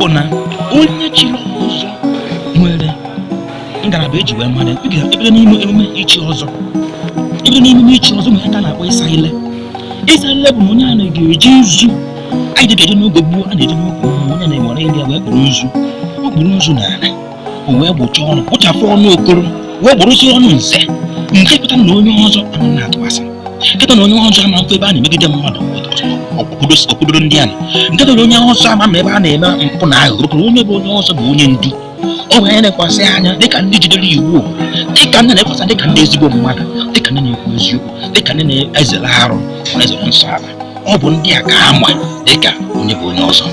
bụ na onye chiri ọzọ nwere ngalaba eji wee mmadụ ebe n'ime emume ichi ọzọ nwere aka na-akpọ ịsa ile bụ na onye a na-eji nzu anyị ga-eje n'oge gboo a na-eje n'okwu onye na-emere ndị wee kpụrụ nzu ọ kpụrụ nzu n'ala o wee gbochie ọnụ kpụchapụ ọnụ okoro wee gbụrụzi ọnụ nze nke pụtara na onye ọzọ anaghị na-atụkwasị nketa na onye ọzọ ama mfe ebe a na-emegide mmadụ okpodoro ndị ala nketa na onye ọzọ ama ma ebe a na-eme mpụ na aghụghọ onye bụ onye ọzọ bụ onye ndu ọ bụ onye na-ekwasị anya dịka ndị jidere iwu dịka ndị na-ekwasị dịka ndị ezigbo mmadụ dịka ndị na-ekwu eziokwu dịka ndị na-ezere arụ na ezere nsọ ala ọ bụ ndị a ka ama dịka onye bụ onye ọzọ